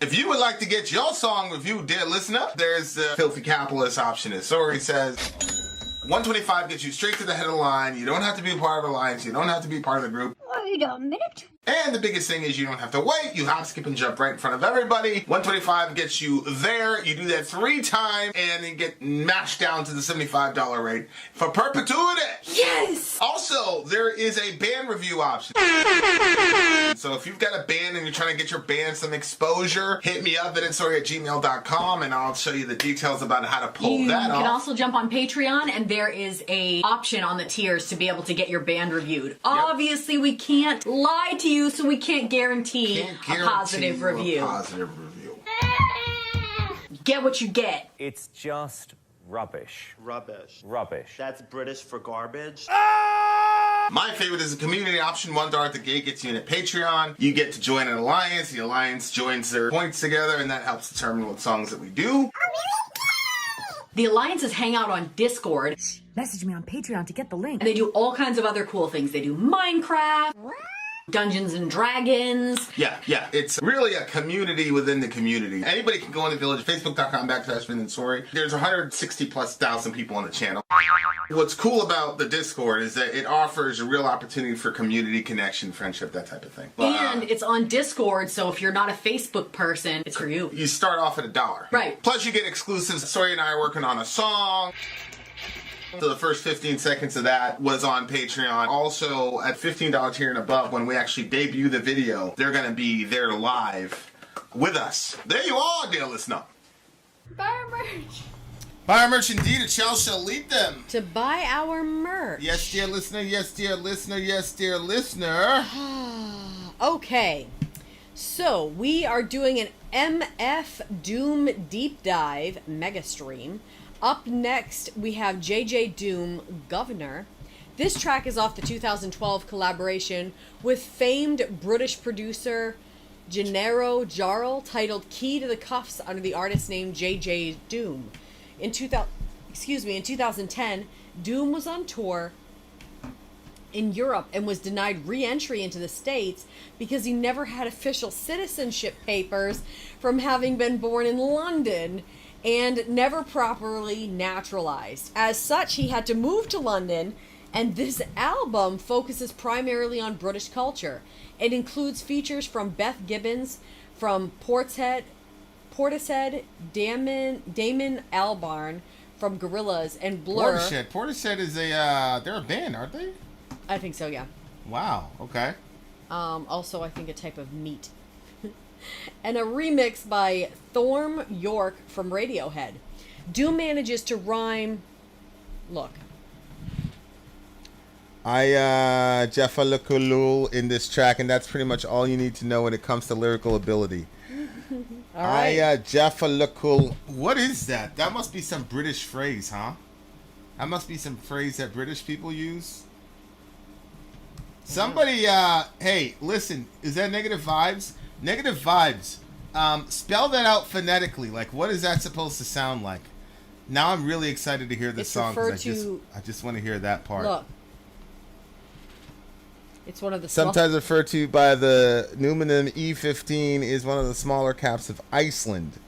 If you would like to get your song reviewed, dear listener, there's the Filthy Capitalist option. As Sori says, 125 gets you straight to the head of the line. You don't have to be part of the alliance. You don't have to be part of the group. Wait a minute. And the biggest thing is you don't have to wait. You hop, skip, and jump right in front of everybody. 125 gets you there. You do that 3 times, and then get mashed down to the $75 rate for perpetuity. Yes! Also, there is a band review option. So if you've got a band and you're trying to get your band some exposure, hit me up at vinsori@gmail.com, and I'll show you the details about how to pull that off. You can also jump on Patreon, and there is a option on the tiers to be able to get your band reviewed. Yep. Obviously, we can't lie to you, so we can't guarantee a positive review. Get what you get. It's just rubbish. Rubbish. Rubbish. That's British for garbage. My favorite is the community option. $1 at the gate gets you in at Patreon. You get to join an alliance. The alliance joins their points together, and that helps determine what songs that we do. The alliances hang out on Discord. Message me on Patreon to get the link. And they do all kinds of other cool things. They do Minecraft. Dungeons and Dragons. Yeah. It's really a community within the community. Anybody can go in the village, facebook.com/Vin and Sori. There's 160,000+ people on the channel. What's cool about the Discord is that it offers a real opportunity for community connection, friendship, that type of thing. And it's on Discord, so if you're not a Facebook person, it's for you. You start off at $1. Right. Plus you get exclusives. Sori and I are working on a song. So the first 15 seconds of that was on Patreon. Also, at $15 tier and above, when we actually debut the video, they're going to be there live with us. There you are, dear listener. Buy our merch. Buy our merch indeed. It shall lead them to buy our merch. Yes, dear listener. Yes, dear listener. Yes, dear listener. Okay. So, we are doing an MF Doom Deep Dive mega stream. Up next, we have JJ Doom, Guv'nor. This track is off the 2012 collaboration with famed British producer Gennaro Jarl, titled Key to the Cuffs, under the artist name JJ Doom. In 2010, Doom was on tour in Europe and was denied re-entry into the States because he never had official citizenship papers from having been born in London and never properly naturalized. As such, he had to move to London, and this album focuses primarily on British culture. It includes features from Beth Gibbons, from Portishead, Damon Albarn from Gorillaz, and Blur. Portishead is they're a band, aren't they? I think so, yeah. Wow, okay. Also, I think a type of meat. And a remix by Thorm York from Radiohead. Doom manages to rhyme. Look. Jeffa Lukulul in this track, and that's pretty much all you need to know when it comes to lyrical ability. All right. Jeffa Lukul. What is that? That must be some British phrase, huh? That must be some phrase that British people use. Somebody, hey, listen, is that Negative Vibes? Negative Vibes. Spell that out phonetically. Like, what is that supposed to sound like? Now I'm really excited to hear this song because I just want to hear that part. Look. It's one of the sometimes referred to by the Numinum E15 is one of the smaller caps of Iceland.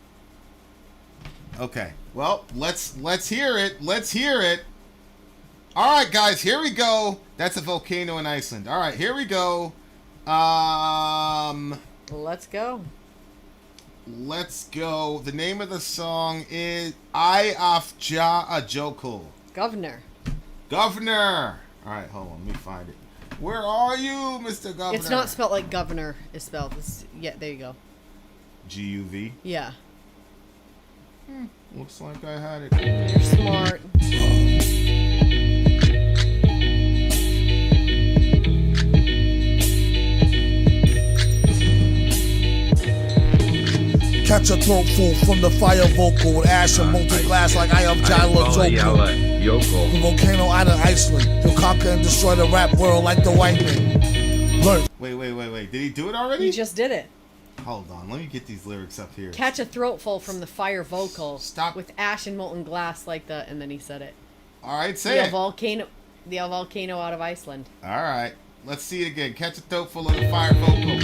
Okay, well, let's hear it. Let's hear it. All right, guys, here we go. That's a volcano in Iceland. All right, here we go. Let's go. Let's go. The name of the song is I of Ja a Jokul. Guv'nor. Guv'nor. All right, hold on. Let me find it. Where are you, Mr. Guv'nor? It's not spelled like governor is spelled. Yeah, there you go. G-U-V? Yeah. Looks like I had it. You're smart. Catch a throat full from the fire vocal with ash and molten glass like I am Jalo Joko. The volcano out of Iceland. He'll conquer and destroy the rap world like the white man. Learn. Wait. Did he do it already? He just did it. Hold on. Let me get these lyrics up here. Catch a throatful from the fire vocal. Stop. With ash and molten glass like the... And then he said it. All right, say it. The volcano out of Iceland. All right. Let's see it again. Catch a throatful of the fire vocal.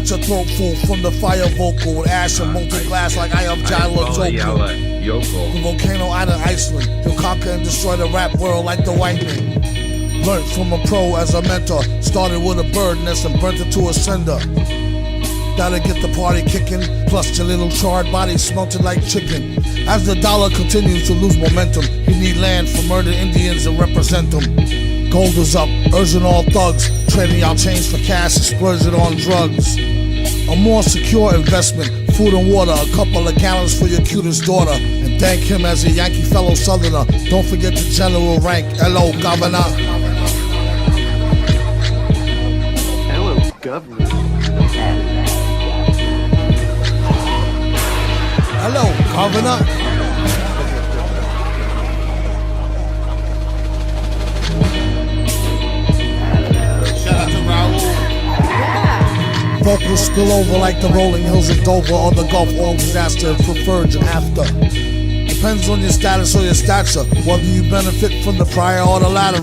Catch a throat full from the fire vocal with ash and molten glass like I am Yoko. The volcano out of Iceland. He'll conquer and destroy the rap world like the white man. Learned from a pro as a mentor. Started with a bird nest and burnt it to a cinder. Gotta get the party kicking. Plus your little charred body smelted like chicken. As the dollar continues to lose momentum, you need land for murdered Indians and represent them. Gold is up, urging all thugs. Trading y'all chains for cash and splurging on drugs. A more secure investment. Food and water, a couple of gallons for your cutest daughter. And thank him as a Yankee fellow southerner. Don't forget the general rank. Hello, Governor. Hello, Governor. Hello, Governor. Shout out to Raul. Vocals spill over like the rolling hills of Dover or the Gulf Oil disaster, preferred you after. Depends on your status or your stature, whether you benefit from the prior or the latter.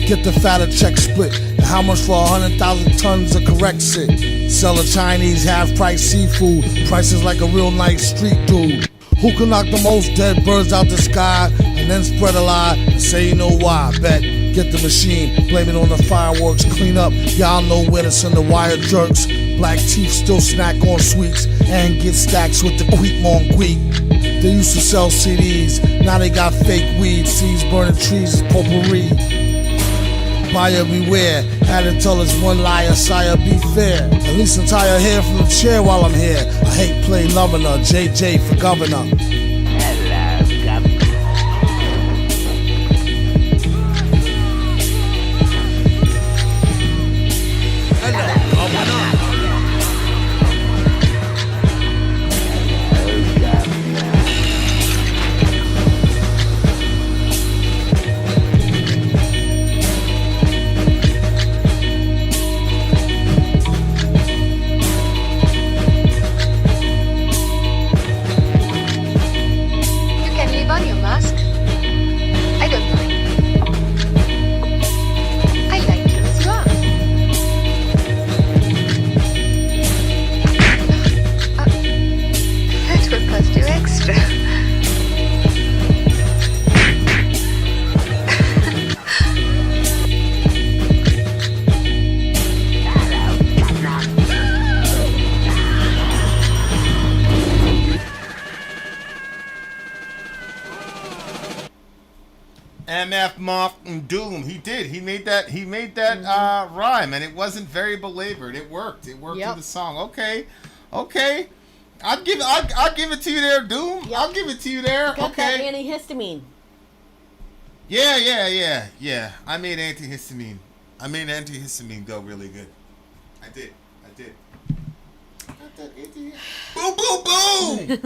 Get the fatter check split, and how much for 100,000 tons of correct shit? Sell a Chinese half-price seafood, prices like a real nice street dude. Who can knock the most dead birds out the sky, and then spread a lie and say you know why? Bet. Get the machine, blame it on the fireworks, clean up, y'all know where to send the wire jerks. Black teeth still snack on sweets, and get stacks with the quick mon quick. They used to sell CDs, now they got fake weed, seeds burning trees is potpourri. Buyer beware, had to tell us one liar, sire be fair. At least untie her hair from the chair while I'm here. I hate play loving her, JJ for governor. MF Moth and Doom. He did. He made that rhyme, and it wasn't very belabored. It worked. It worked in the song. Okay. I'll give it to you there, Doom. Yep. I'll give it to you there. Got that antihistamine. Yeah. I made antihistamine go really good. I did. Boom, boom, boom.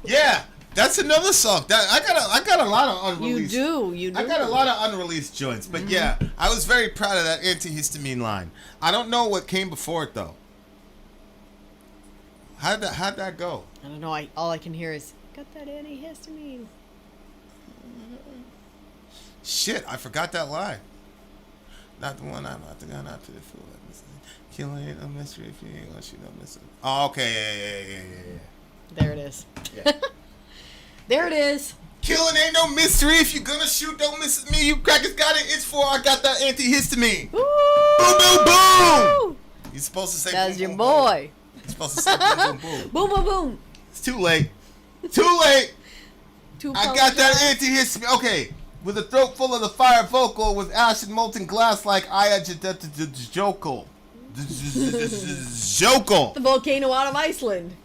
Yeah. That's another song. I got a lot of unreleased. You do. I got a lot of unreleased joints, but yeah, I was very proud of that antihistamine line. I don't know what came before it though. How'd that go? I don't know. All I can hear is got that antihistamine. Shit, I forgot that line. Not the one I'm not the gun out to the fool. Killing ain't no mystery if you ain't gonna shoot no missile. Oh, okay, yeah. There it is. Yeah. There it is. Killing ain't no mystery. If you're gonna shoot, don't miss me. You crackers got it. It's for I got that antihistamine. Ooh. Boom, boom, boom. You're supposed to say that's boom, your boom, boy. Boom. You're supposed to say boom, boom, boom. Boom, boom, boom. It's too late. I got that antihistamine. Okay. With a throat full of the fire vocal with ash and molten glass like Jokal. Jokal. The volcano out of Iceland.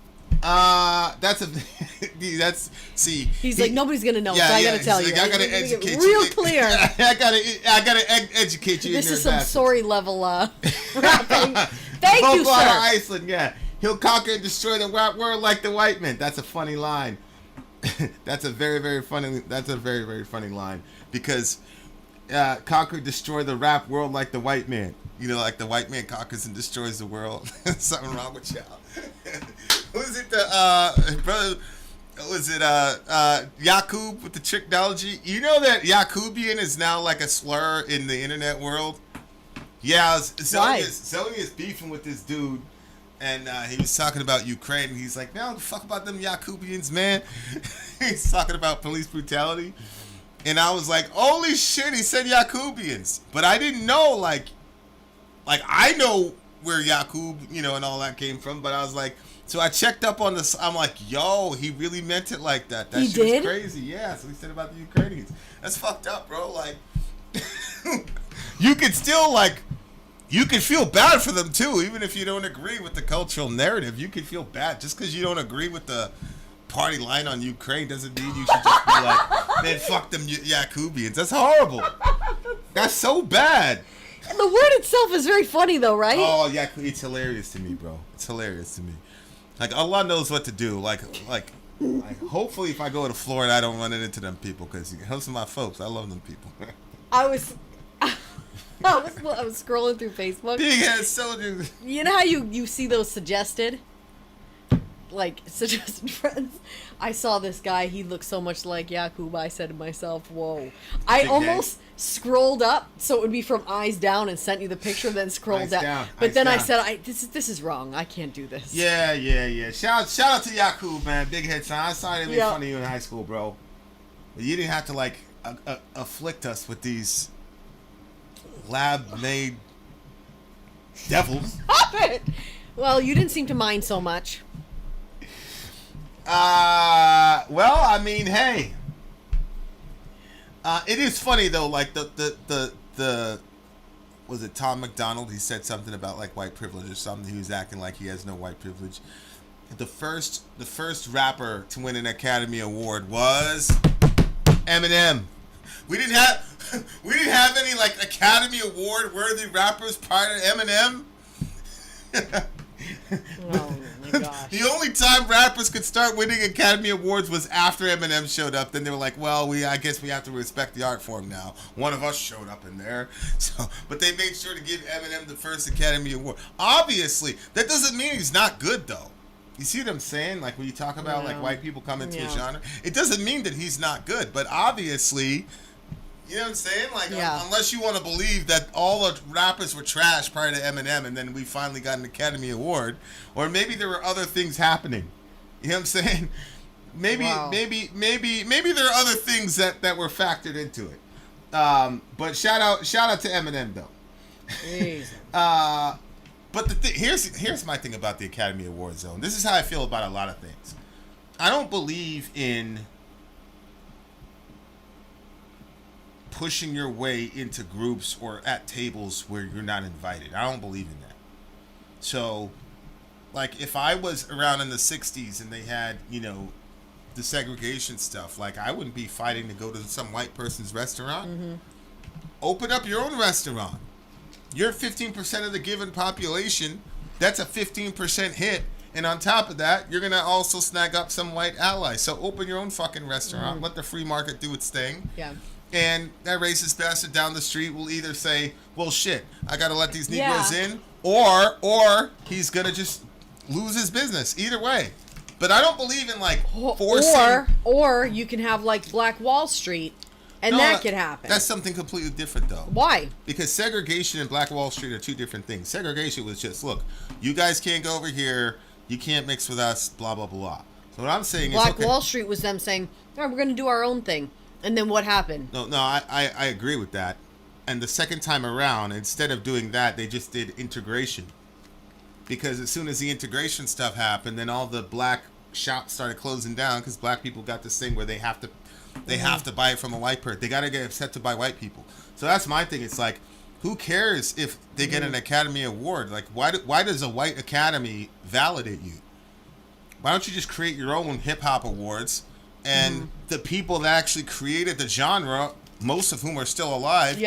He's like nobody's gonna know, so I gotta tell you. I gotta educate you. Real clear. I gotta educate you. This is some sorry level rapping. Thank you, sir. Iceland, yeah. He'll conquer and destroy the rap world like the white man. That's a funny line. That's a very, very funny. That's a very, very funny line because conquer, destroy the rap world like the white man. You know, like the white man conquers and destroys the world. Something wrong with y'all. Was it brother? Was it Yakub with the tricknology? You know that Yakubian is now like a slur in the internet world. Yeah, Zoe is beefing with this dude And he was talking about Ukraine, and he's like, "No, fuck about them Yakubians, man." He's talking about police brutality, and I was like, "Holy shit!" He said Yakubians, but I didn't know like I know where Yakub, and all that came from, but I was like, so I checked up on this. I'm like, "Yo, he really meant it like that." That shit was crazy. Yeah, so he said about the Ukrainians. That's fucked up, bro. Like, you could still you can feel bad for them too, even if you don't agree with the cultural narrative. You can feel bad just because you don't agree with the party line on Ukraine doesn't mean you should just be like, man, fuck them Yakubians. That's horrible. That's so bad. And the word itself is very funny, though, right? Oh, yeah, it's hilarious to me, bro. It's hilarious to me. Like, Allah knows what to do. Like, hopefully, if I go to Florida, I don't run into them people, because those are my folks. I love them people. I was scrolling through Facebook. Big ass soldiers. You know how you see those suggested friends? I saw this guy. He looked so much like Yakub. I said to myself, "Whoa!" I almost scrolled up so it would be from eyes down and sent you the picture, then scrolled down. But then I said, "This is wrong. I can't do this." Yeah. Shout out to Yakub, man. Big head son. I saw him in front of you in high school, bro. But you didn't have to afflict us with these lab-made devils. Stop it! Well, you didn't seem to mind so much. Well, I mean, hey. It is funny though, like the was it Tom McDonald? He said something about white privilege or something. He was acting like he has no white privilege. The first rapper to win an Academy Award was Eminem. We didn't have any Academy Award worthy rappers prior to Eminem. Oh my gosh. The only time rappers could start winning Academy Awards was after Eminem showed up. Then they were like, well, I guess we have to respect the art form now. One of us showed up in there. But they made sure to give Eminem the first Academy Award. Obviously, that doesn't mean he's not good, though. You see what I'm saying? When you talk about white people come into a genre, it doesn't mean that he's not good. But obviously, you know what I'm saying? Unless you want to believe that all the rappers were trash prior to Eminem, and then we finally got an Academy Award, or maybe there were other things happening. You know what I'm saying? Maybe there are other things that were factored into it. But shout out to Eminem though. But here's my thing about the Academy Awards though. And this is how I feel about a lot of things. I don't believe in pushing your way into groups or at tables where you're not invited. I don't believe in that. So, if I was around in the 60s and they had, the segregation stuff, I wouldn't be fighting to go to some white person's restaurant. Mm-hmm. Open up your own restaurant. You're 15% of the given population. That's a 15% hit. And on top of that, you're going to also snag up some white allies. So open your own fucking restaurant. Mm-hmm. Let the free market do its thing. Yeah. And that racist bastard down the street will either say, well, shit, I got to let these Negroes in, or he's going to just lose his business. Either way. But I don't believe in, forcing... Or you can have, Black Wall Street, and that could happen. That's something completely different, though. Why? Because segregation and Black Wall Street are two different things. Segregation was just, look, you guys can't go over here, you can't mix with us, blah, blah, blah. So what I'm saying Black Wall Street was them saying, all right, we're going to do our own thing. And then what happened? No, I agree with that. And the second time around, instead of doing that, they just did integration. Because as soon as the integration stuff happened, then all the black shops started closing down because black people got this thing where they have to buy it from a white person. They got to get upset to buy white people. So that's my thing. It's who cares if they get an Academy Award? Why does a white Academy validate you? Why don't you just create your own hip-hop awards? And the people that actually created the genre, most of whom are still alive,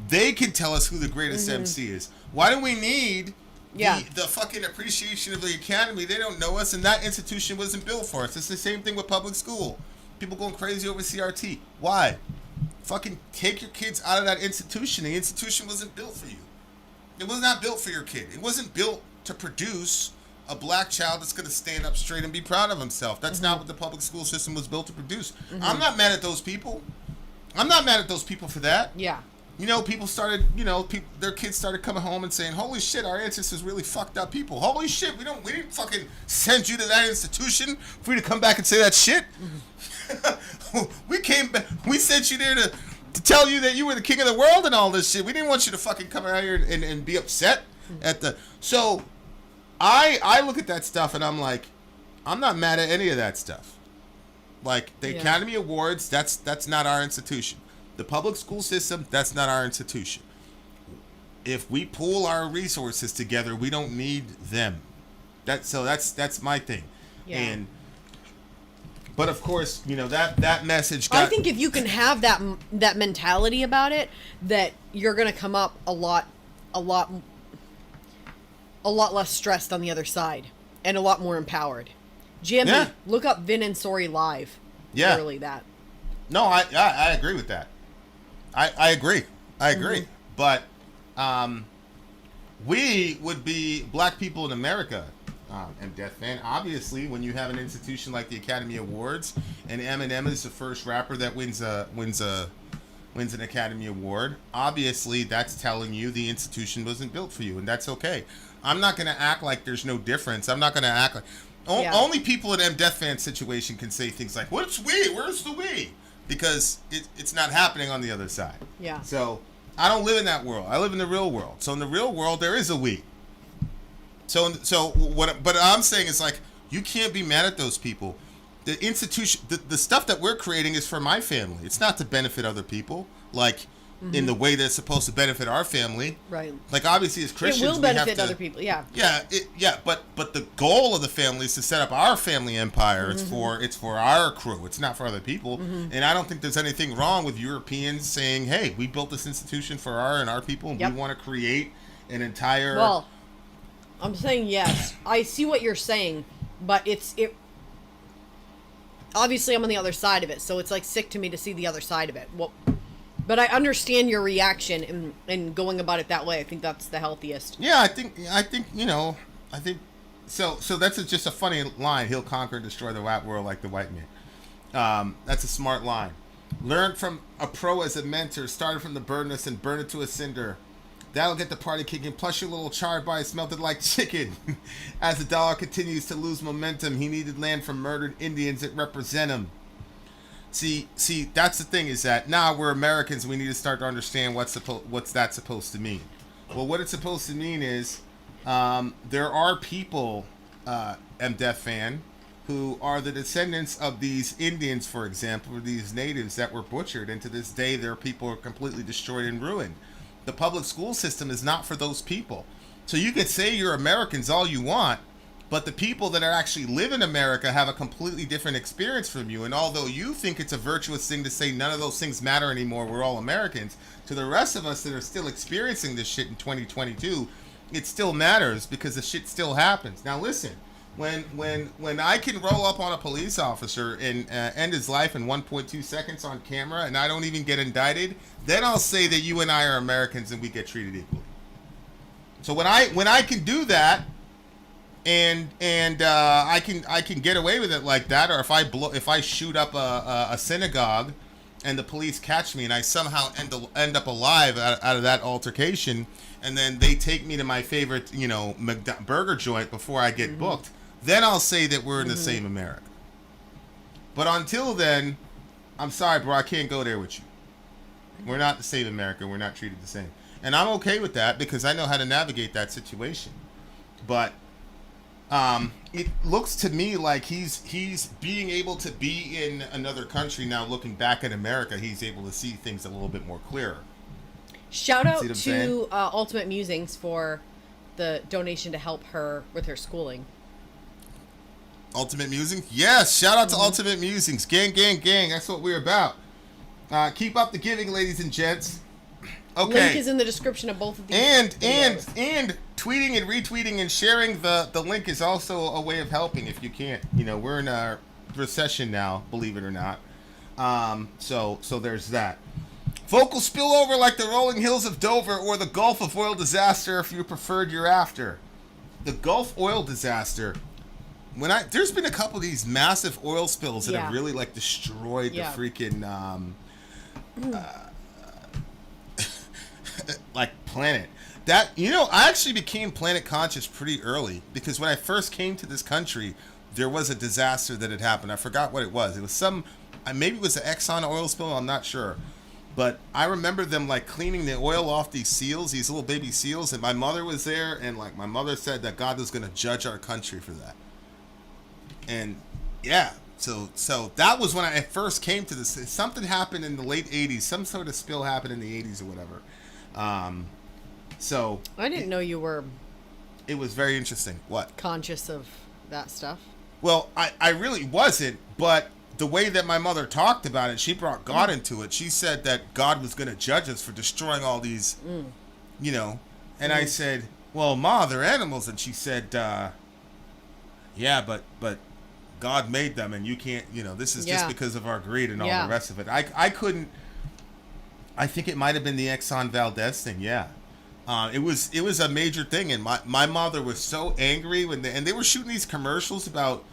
they can tell us who the greatest MC is. Why do we need the fucking appreciation of the Academy? They don't know us, and that institution wasn't built for us. It's the same thing with public school. People going crazy over CRT. Why? Fucking take your kids out of that institution. The institution wasn't built for you. It was not built for your kid. It wasn't built to produce a black child that's going to stand up straight and be proud of himself. That's not what the public school system was built to produce. I'm not mad at those people. I'm not mad at those people for that. Yeah. people started, their kids started coming home and saying, "Holy shit, our ancestors really fucked up people. Holy shit, we didn't fucking send you to that institution for you to come back and say that shit. We sent you there to tell you that you were the king of the world and all this shit. We didn't want you to fucking come out here and be upset at the." So I look at that stuff and I'm like, I'm not mad at any of that stuff. Like the Academy Awards, that's not our institution. The public school system, that's not our institution. If we pool our resources together, we don't need them. That's my thing. Yeah. But of course, that message got... I think if you can have that mentality about it, that you're going to come up a lot less stressed on the other side and a lot more empowered. Jimmy, look up Vin and Sori live. Yeah. Literally that. No, I agree with that. I agree. Mm-hmm. But we would be black people in America, and Death Fan. Obviously, when you have an institution like the Academy Awards, and Eminem is the first rapper that wins an Academy Award, obviously that's telling you the institution wasn't built for you, and that's okay. I'm not going to act like there's no difference. I'm not going to act like... Only people in Death Fan situation can say things like, "What's we? Where's the we?" Because it's not happening on the other side. Yeah. So I don't live in that world. I live in the real world. So in the real world, there is a we. So what I'm saying is, like, you can't be mad at those people. The institution, the stuff that we're creating is for my family. It's not to benefit other people, like in the way that's supposed to benefit our family. Right. Like, obviously, as Christians, it will benefit other people. Yeah. Yeah. But the goal of the family is to set up our family empire. It's for our crew. It's not for other people. And I don't think there's anything wrong with Europeans saying, "Hey, we built this institution for our people, and we want to create an entire." Well, I'm saying yes. I see what you're saying, but it. Obviously, I'm on the other side of it, so it's like sick to me to see the other side of it. Well, but I understand your reaction and going about it that way. I think that's the healthiest. Yeah, I think so. That's just a funny line. He'll conquer and destroy the white world like the white man. That's a smart line. Learn from a pro as a mentor. Started from the burnus and burn it to a cinder. That'll get the party kicking. Plus your little charred body smelted like chicken. As the dollar continues to lose momentum, he needed land from murdered Indians that represent him. See, that's the thing, is that now we're Americans, we need to start to understand what's that supposed to mean. Well, what it's supposed to mean is there are people, Death Fan, who are the descendants of these Indians, for example, or these natives that were butchered, and to this day their people are completely destroyed and ruined. The public school system is not for those people. So you could say you're Americans all you want, but the people that are actually live in America have a completely different experience from you. And although you think it's a virtuous thing to say none of those things matter anymore, we're all Americans, to the rest of us that are still experiencing this shit in 2022, it still matters because the shit still happens. Now listen, when I can roll up on a police officer and end his life in 1.2 seconds on camera and I don't even get indicted, then I'll say that you and I are Americans and we get treated equally. So when I can do that, and I can get away with it like that, or if I shoot up a synagogue and the police catch me and I somehow end up alive out of that altercation, and then they take me to my favorite burger joint before I get booked, then I'll say that we're in the same America. But until then, I'm sorry, bro, I can't go there with you. We're not the same America. We're not treated the same, and I'm okay with that because I know how to navigate that situation. But it looks to me like he's being able to be in another country now. Looking back at America, he's able to see things a little bit more clearer. Shout out to Ultimate Musings for the donation to help her with her schooling. Ultimate Musings? Yes, shout out to Ultimate Musings. Gang, gang, gang. That's what we're about. Keep up the giving, ladies and gents. Okay. Link is in the description of both of these. And tweeting and retweeting and sharing the link is also a way of helping if you can't. We're in a recession now, believe it or not. So there's that. Vocal spillover like the rolling hills of Dover or the Gulf of oil disaster if you preferred you're after. The Gulf oil disaster. There's been a couple of these massive oil spills that have really planet. That, you know, I actually became planet conscious pretty early because when I first came to this country, there was a disaster that had happened. I forgot what it was. It was maybe it was an Exxon oil spill. I'm not sure. But I remember them like cleaning the oil off these seals, these little baby seals. And my mother was there. And like my mother said that God was going to judge our country for that. And yeah, so that was when I first came to this. Something happened in the late 80s. Some sort of spill happened in the 80s or whatever. So I didn't know you were. It was very interesting. What? Conscious of that stuff. Well, I really wasn't, but the way that my mother talked about it, she brought God into it. She said that God was going to judge us for destroying all these, you know. And I said, well, Ma, they're animals. And she said, yeah, but God made them, and you can't, you know, this is just because of our greed and all the rest of it. I couldn't, I think it might have been the Exxon Valdez thing, yeah. It was a major thing, and my mother was so angry when they were shooting these commercials about,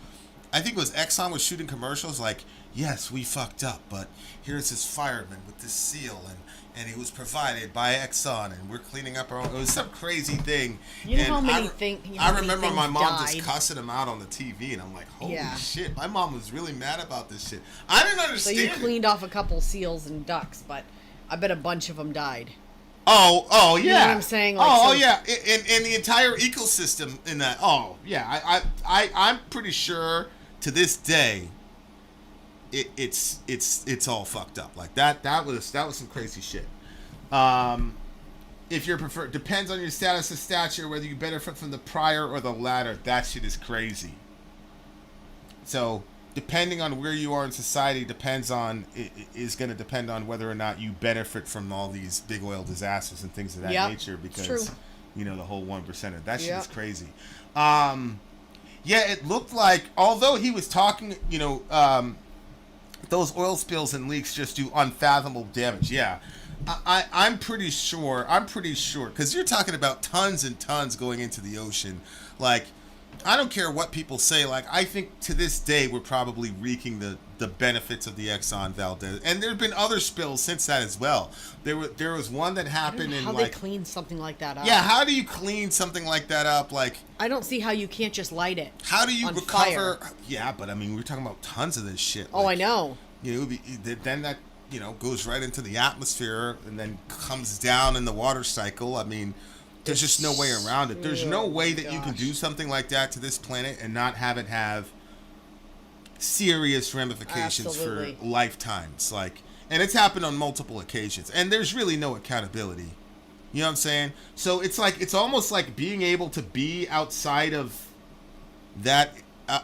I think it was Exxon was shooting commercials like, yes, we fucked up, but here's this fireman with this seal, and it was provided by Exxon, and we're cleaning up our own. It was some crazy thing. You know and how many things? I remember my mom just cussing him out on the TV, and I'm like, holy shit, my mom was really mad about this shit. I didn't understand. So you cleaned off a couple seals and ducks, but I bet a bunch of them died. Oh, yeah. You know what I'm saying? Like, oh, yeah. And the entire ecosystem in that. Oh, yeah. I'm pretty sure to this day, it's all fucked up. Like that was some crazy shit. If you're preferred, depends on your status of stature, whether you benefit from the prior or the latter. That shit is crazy. So, depending on where you are in society, is going to depend on whether or not you benefit from all these big oil disasters and things of that nature. Because, you know, the whole 1%er. That shit is crazy. Yeah, it looked like, although he was talking, you know, those oil spills and leaks just do unfathomable damage. Yeah, I'm pretty sure, because you're talking about tons and tons going into the ocean. Like, I don't care what people say. Like, I think to this day we're probably reaping the benefits of the Exxon Valdez, and there have been other spills since that as well. There was one that happened in how like, they clean something like that up. Yeah, how do you clean something like that up? Like, I don't see how you can't just light it. How do you recover? Fire. Yeah, but I mean, we're talking about tons of this shit. Oh, like, I know. You know, then that, you know, goes right into the atmosphere and then comes down in the water cycle. I mean, there's just no way around it. There's no way that you can do something like that to this planet and not have it have serious ramifications for lifetimes. Like, and it's happened on multiple occasions, and there's really no accountability. You know what I'm saying? So it's like, it's almost like being able to be outside of that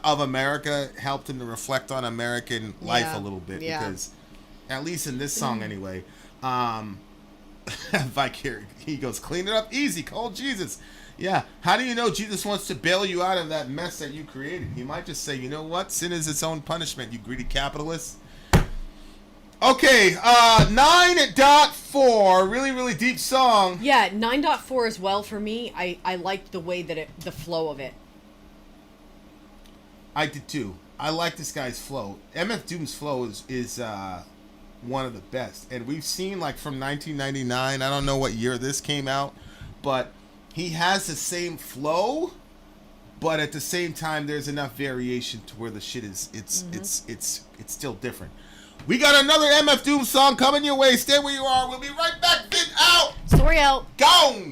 of America helped him to reflect on American life a little bit, because at least in this song anyway, he goes, clean it up easy, call Jesus. Yeah, how do you know Jesus wants to bail you out of that mess that you created? He might just say, you know what, sin is its own punishment, you greedy capitalist. Okay, 9.4, really deep song. Yeah, 9.4 as well for me. I liked the way that the flow of it. I did too. I like this guy's flow. MF Doom's flow is one of the best. And we've seen, like, from 1999, I don't know what year this came out, but he has the same flow, but at the same time there's enough variation to where the shit is it's still different. We got another MF Doom song coming your way. Stay where you are. We'll be right back. Vin out. Sori out. Gone.